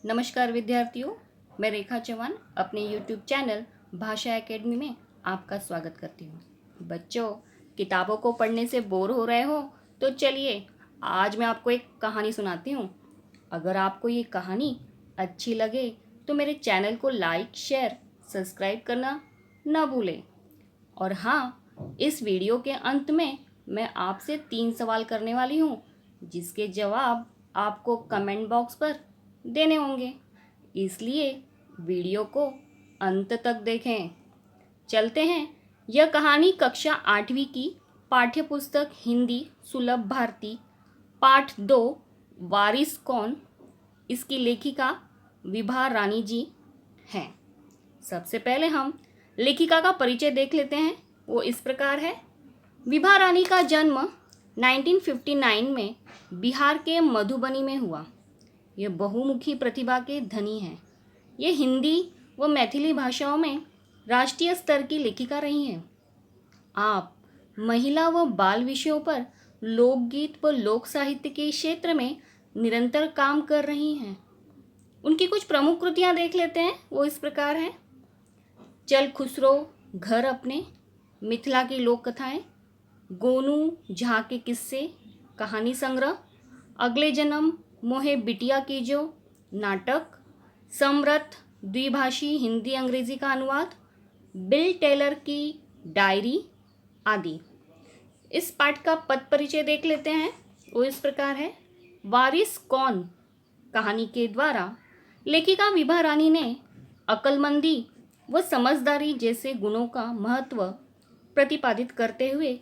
नमस्कार विद्यार्थियों, मैं रेखा चौहान अपने YouTube चैनल भाषा एकेडमी में आपका स्वागत करती हूँ। बच्चों, किताबों को पढ़ने से बोर हो रहे हो तो चलिए आज मैं आपको एक कहानी सुनाती हूँ। अगर आपको ये कहानी अच्छी लगे तो मेरे चैनल को लाइक, शेयर, सब्सक्राइब करना ना भूलें। और हाँ, इस वीडियो के अंत में मैं आपसे 3 सवाल करने वाली हूँ जिसके जवाब आपको कमेंट बॉक्स पर देने होंगे, इसलिए वीडियो को अंत तक देखें। चलते हैं। यह कहानी कक्षा 8वीं की पाठ्यपुस्तक हिंदी सुलभ भारती पाठ 2 वारिस कौन, इसकी लेखिका विभा रानी जी हैं। सबसे पहले हम लेखिका का परिचय देख लेते हैं। वो इस प्रकार है। विभा रानी का जन्म 1959 में बिहार के मधुबनी में हुआ। ये बहुमुखी प्रतिभा के धनी हैं। ये हिंदी व मैथिली भाषाओं में राष्ट्रीय स्तर की लेखिका रही हैं। आप महिला व बाल विषयों पर लोकगीत व लोक साहित्य के क्षेत्र में निरंतर काम कर रही हैं। उनकी कुछ प्रमुख कृतियां देख लेते हैं। वो इस प्रकार हैं। चल खुसरो घर अपने, मिथिला की लोक कथाएं, गोनू झा के किस्से, कहानी संग्रह, अगले जन्म मोहे बिटिया की जो, नाटक, समरथ द्विभाषी हिंदी अंग्रेजी का अनुवाद, बिल टेलर की डायरी आदि। इस पाठ का पद परिचय देख लेते हैं। वो इस प्रकार है। वारिस कौन कहानी के द्वारा लेखिका विभा रानी ने अक्लमंदी व समझदारी जैसे गुणों का महत्व प्रतिपादित करते हुए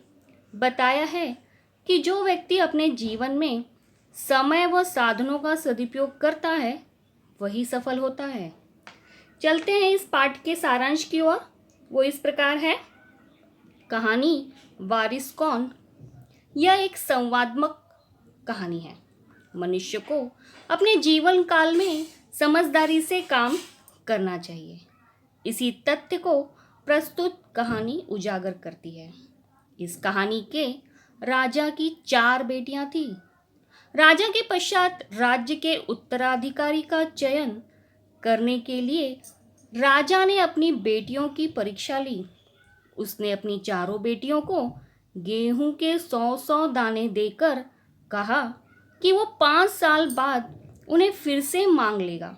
बताया है कि जो व्यक्ति अपने जीवन में समय व साधनों का सदुपयोग करता है वही सफल होता है। चलते हैं इस पाठ के सारांश की ओर। वो इस प्रकार है। कहानी वारिस कौन यह एक संवादात्मक कहानी है। मनुष्य को अपने जीवन काल में समझदारी से काम करना चाहिए। इसी तथ्य को प्रस्तुत कहानी उजागर करती है। इस कहानी के राजा की 4 बेटियां थीं। राजा के पश्चात राज्य के उत्तराधिकारी का चयन करने के लिए राजा ने अपनी बेटियों की परीक्षा ली। उसने अपनी 4 बेटियों को गेहूं के 100-100 दाने देकर कहा कि वो 5 साल बाद उन्हें फिर से मांग लेगा।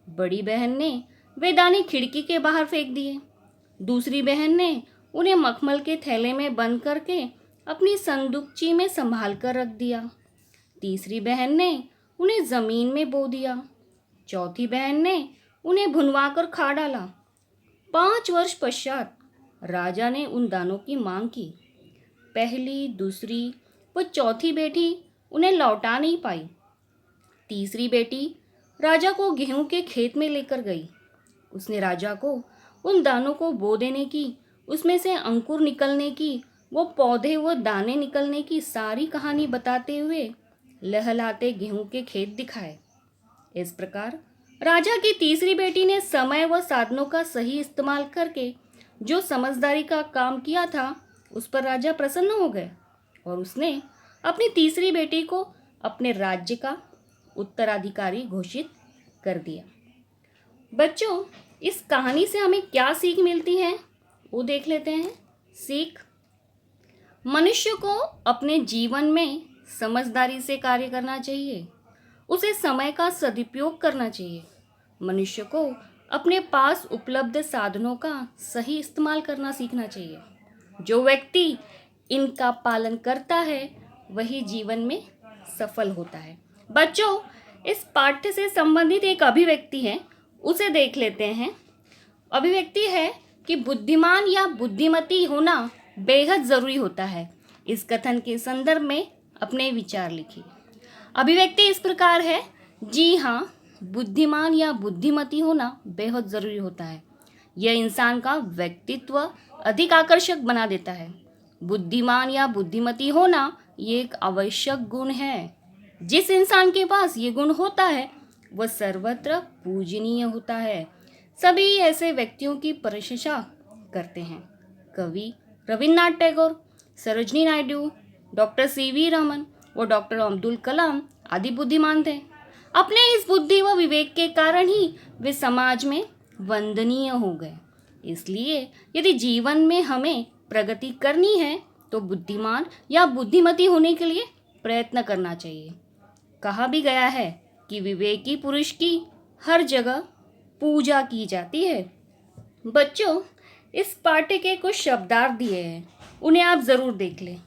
बड़ी बहन ने वे दाने खिड़की के बाहर फेंक दिए। दूसरी बहन ने उन्हें मखमल के थैले में बंद करके अपनी संदूकची में संभाल कर रख दिया। तीसरी बहन ने उन्हें जमीन में बो दिया। चौथी बहन ने उन्हें भुनवाकर खा डाला। 5 वर्ष पश्चात राजा ने उन दानों की मांग की। पहली, दूसरी व चौथी बेटी उन्हें लौटा नहीं पाई। तीसरी बेटी राजा को गेहूं के खेत में लेकर गई। उसने राजा को उन दानों को बो देने की, उसमें से अंकुर निकलने की, वो पौधे व दाने निकलने की सारी कहानी बताते हुए लहलाते गेहूं के खेत दिखाए। इस प्रकार राजा की तीसरी बेटी ने समय व साधनों का सही इस्तेमाल करके जो समझदारी का काम किया था उस पर राजा प्रसन्न हो गए और उसने अपनी तीसरी बेटी को अपने राज्य का उत्तराधिकारी घोषित कर दिया। बच्चों, इस कहानी से हमें क्या सीख मिलती है वो देख लेते हैं। सीख: मनुष्य को अपने जीवन में समझदारी से कार्य करना चाहिए। उसे समय का सदुपयोग करना चाहिए। मनुष्य को अपने पास उपलब्ध साधनों का सही इस्तेमाल करना सीखना चाहिए। जो व्यक्ति इनका पालन करता है वही जीवन में सफल होता है। बच्चों, इस पाठ्य से संबंधित एक अभिव्यक्ति है, उसे देख लेते हैं। अभिव्यक्ति है कि बुद्धिमान या बुद्धिमती होना बेहद ज़रूरी होता है। इस कथन के संदर्भ में अपने विचार लिखिए। अभिव्यक्ति इस प्रकार है। जी हाँ, बुद्धिमान या बुद्धिमती होना बेहद ज़रूरी होता है। यह इंसान का व्यक्तित्व अधिक आकर्षक बना देता है। बुद्धिमान या बुद्धिमती होना ये एक आवश्यक गुण है। जिस इंसान के पास ये गुण होता है वह सर्वत्र पूजनीय होता है। सभी ऐसे व्यक्तियों की प्रशंसा करते हैं। कवि रविन्द्रनाथ टैगोर, सरोजिनी नायडू, डॉक्टर CV रमन व डॉक्टर अब्दुल कलाम आदि बुद्धिमान थे। अपने इस बुद्धि व विवेक के कारण ही वे समाज में वंदनीय हो गए। इसलिए यदि जीवन में हमें प्रगति करनी है तो बुद्धिमान या बुद्धिमती होने के लिए प्रयत्न करना चाहिए। कहा भी गया है कि विवेकी पुरुष की हर जगह पूजा की जाती है। बच्चों, इस पाठ्य के कुछ शब्दार्थ दिए हैं, उन्हें आप ज़रूर देख लें।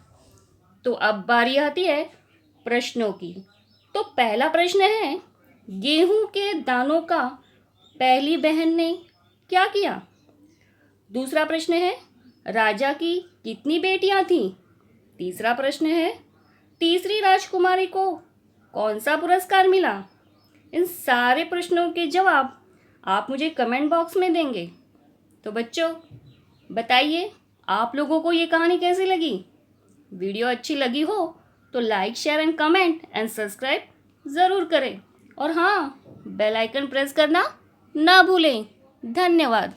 तो अब बारी आती है प्रश्नों की। तो पहला प्रश्न है, गेहूं के दानों का पहली बहन ने क्या किया? दूसरा प्रश्न है, राजा की कितनी बेटियां थीं? तीसरा प्रश्न है, तीसरी राजकुमारी को कौन सा पुरस्कार मिला? इन सारे प्रश्नों के जवाब आप मुझे कमेंट बॉक्स में देंगे। तो बच्चों, बताइए आप लोगों को ये कहानी कैसी लगी? वीडियो अच्छी लगी हो तो like, share and comment and subscribe ज़रूर करें। और हाँ, बेल आइकन प्रेस करना ना भूलें। धन्यवाद।